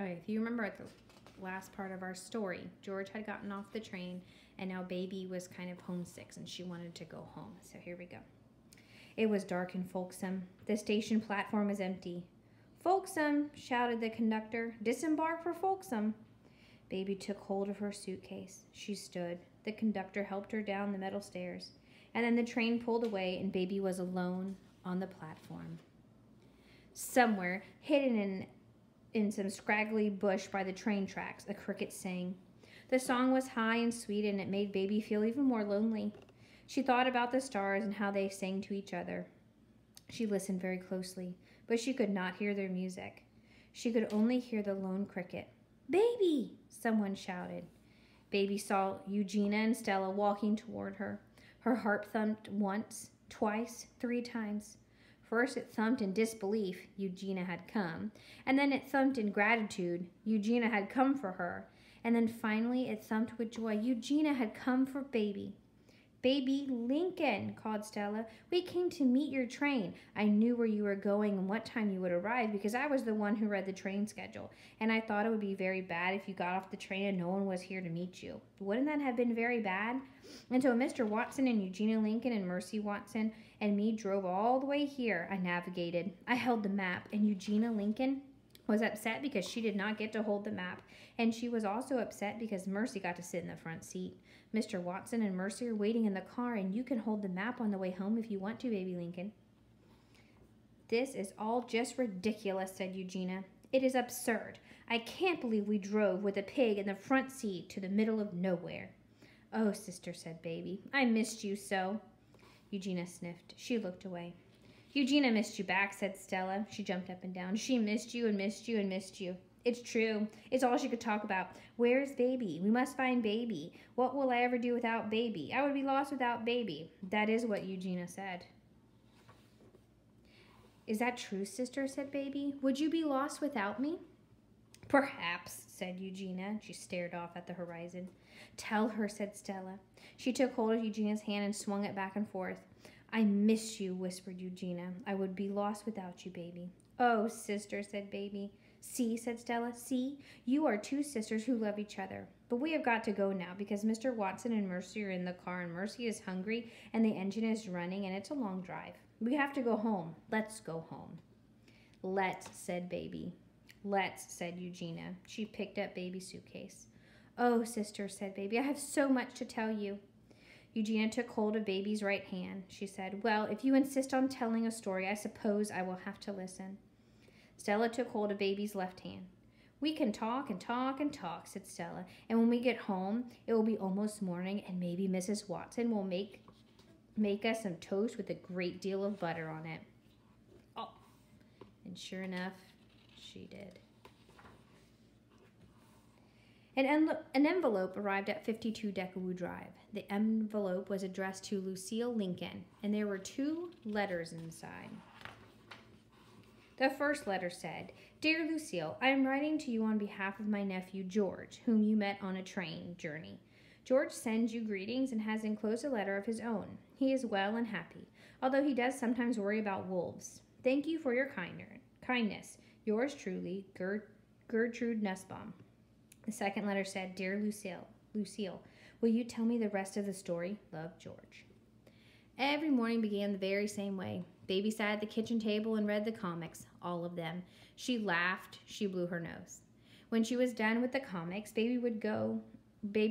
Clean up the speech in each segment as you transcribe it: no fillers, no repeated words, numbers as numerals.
Okay, if you remember at the last part of our story, George had gotten off the train and now Baby was kind of homesick and she wanted to go home. So here we go. It was dark in Folksam. The station platform was empty. "Folksam," shouted the conductor. "Disembark for Folksam." Baby took hold of her suitcase. She stood. The conductor helped her down the metal stairs. And then the train pulled away and Baby was alone on the platform. Somewhere, hidden in some scraggly bush by the train tracks, a cricket sang. The song was high and sweet, and it made Baby feel even more lonely. She thought about the stars and how they sang to each other. She listened very closely, but she could not hear their music. She could only hear the lone cricket. "Baby!" someone shouted. Baby saw Eugenia and Stella walking toward her. Her heart thumped once, twice, 3 times. First it thumped in disbelief, Eugenia had come, and then it thumped in gratitude, Eugenia had come for her, and then finally it thumped with joy, Eugenia had come for Baby. "Baby Lincoln," called Stella, "we came to meet your train. I knew where you were going and what time you would arrive because I was the one who read the train schedule, and I thought it would be very bad if you got off the train and no one was here to meet you. Wouldn't that have been very bad?" And so Mr. Watson and Eugenia Lincoln and Mercy Watson and me drove all the way here. I navigated. I held the map, and Eugenia Lincoln was upset because she did not get to hold the map, and she was also upset because Mercy got to sit in the front seat. Mr. Watson and Mercy are waiting in the car, and you can hold the map on the way home if you want to, Baby Lincoln. "This is all just ridiculous," said Eugenia. "It is absurd. I can't believe we drove with a pig in the front seat to the middle of nowhere." "Oh, sister," said Baby, "I missed you so." Eugenia sniffed. She looked away. "Eugenia missed you back," said Stella. She jumped up and down. "She missed you and missed you and missed you." "It's true. It's all she could talk about. Where's Baby? We must find Baby. What will I ever do without Baby? I would be lost without Baby." That is what Eugenia said. "Is that true, sister?" said Baby. "Would you be lost without me?" "Perhaps," said Eugenia. She stared off at the horizon. "Tell her," said Stella. She took hold of Eugenia's hand and swung it back and forth. "I miss you," whispered Eugenia. "I would be lost without you, Baby." "Oh, sister," said Baby. "See," said Stella. "See, you are 2 sisters who love each other. But we have got to go now because Mr. Watson and Mercy are in the car and Mercy is hungry and the engine is running and it's a long drive. We have to go home. Let's go home." "Let's," said Baby. "Let's," said Eugenia. She picked up Baby's suitcase. "Oh, sister," said Baby, "I have so much to tell you." Eugenia took hold of Baby's right hand. She said, "Well, if you insist on telling a story, I suppose I will have to listen." Stella took hold of Baby's left hand. "We can talk and talk and talk," said Stella, "and when we get home, it will be almost morning, and maybe Mrs. Watson will make us some toast with a great deal of butter on it." Oh, and sure enough, she did. An envelope arrived at 52 Deckawoo Drive. The envelope was addressed to Lucille Lincoln, and there were 2 letters inside. The first letter said, "Dear Lucille, I am writing to you on behalf of my nephew George, whom you met on a train journey. George sends you greetings and has enclosed a letter of his own. He is well and happy, although he does sometimes worry about wolves. Thank you for your kindness. Yours truly, Gertrude Nussbaum." The second letter said, "Dear Lucille, will you tell me the rest of the story? Love, George." Every morning began the very same way. Baby sat at the kitchen table and read the comics, all of them. She laughed. She blew her nose. When she was done with the comics, Baby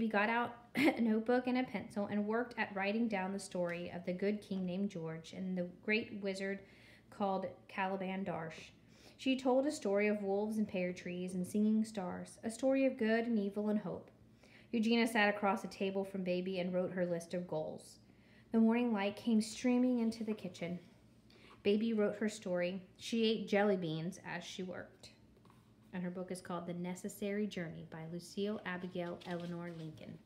got out a notebook and a pencil and worked at writing down the story of the good king named George and the great wizard called Caliban Darsh. She told a story of wolves and pear trees and singing stars, a story of good and evil and hope. Eugenia sat across the table from Baby and wrote her list of goals. The morning light came streaming into the kitchen. Baby wrote her story. She ate jelly beans as she worked. And her book is called The Necessary Journey by Lucille Abigail Eleanor Lincoln.